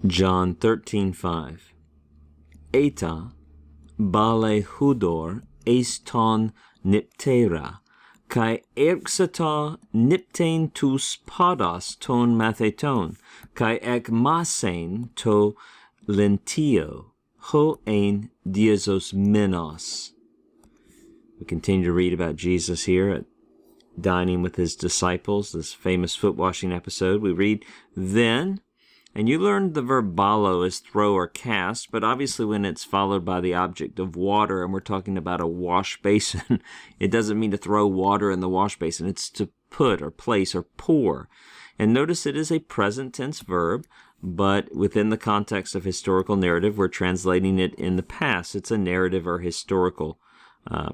John 13:5. Eta bale hudor eston niptera, kai erxata niptein tus podos ton matheton, kai ekmasein to lentio, ho ein diazos menos. We continue to read about Jesus here at dining with his disciples, this famous foot washing episode. We read, then, and you learned the verb balo is throw or cast, but obviously when it's followed by the object of water, and we're talking about a wash basin, it doesn't mean to throw water in the wash basin. It's to put or place or pour. And notice it is a present tense verb, but within the context of historical narrative, we're translating it in the past. It's a narrative or historical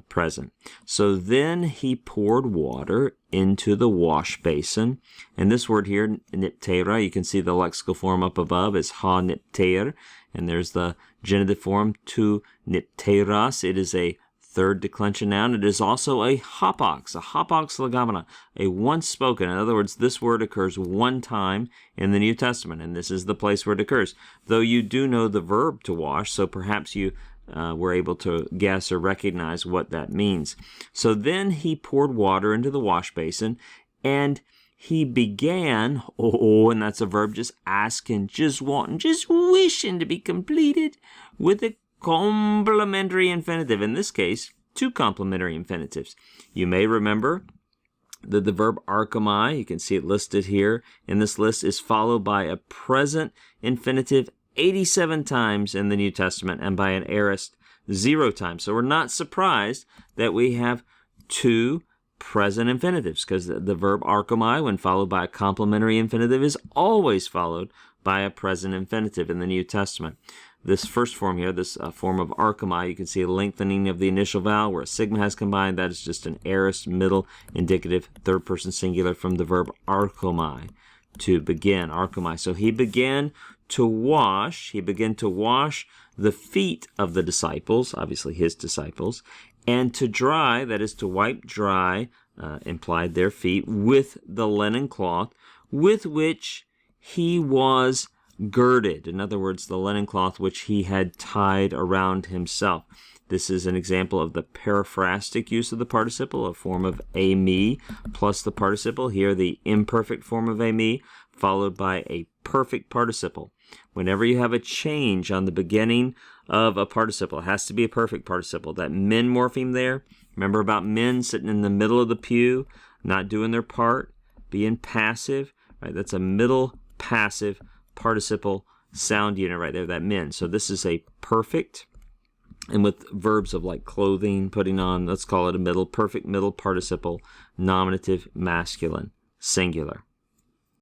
present. So then he poured water into the wash basin. And this word here, niptera, you can see the lexical form up above is ha nipter. And there's the genitive form to nipteras. It is a third declension noun. It is also a hapax legomena, a once spoken. In other words, this word occurs one time in the New Testament, and this is the place where it occurs. Though you do know the verb to wash, so perhaps you were able to guess or recognize what that means. So then he poured water into the wash basin, and he began, and that's a verb, just asking, just wanting, just wishing to be completed with a complementary infinitive. In this case, two complementary infinitives. You may remember that the verb archomai, you can see it listed here in this list, is followed by a present infinitive 87 times in the New Testament and by an aorist 0 times. So we're not surprised that we have two present infinitives, because the verb archomai, when followed by a complementary infinitive, is always followed by a present infinitive in the New Testament. This first form here, this form of archomai, you can see a lengthening of the initial vowel where a sigma has combined. That is just an aorist middle indicative third person singular from the verb archomai, to begin, archomai. So he began to wash the feet of the disciples, obviously his disciples, and to dry, that is to wipe dry, implied their feet, with the linen cloth with which he was girded. In other words, the linen cloth which he had tied around himself. This is an example of the periphrastic use of the participle, a form of ami plus the participle. Here, the imperfect form of ami followed by a perfect participle. Whenever you have a change on the beginning of a participle, it has to be a perfect participle. That men morpheme there, remember about men sitting in the middle of the pew, not doing their part, being passive, right? That's a middle passive participle sound unit right there, that men. So this is a perfect, and with verbs of like clothing, putting on, let's call it a perfect middle participle, nominative masculine, singular.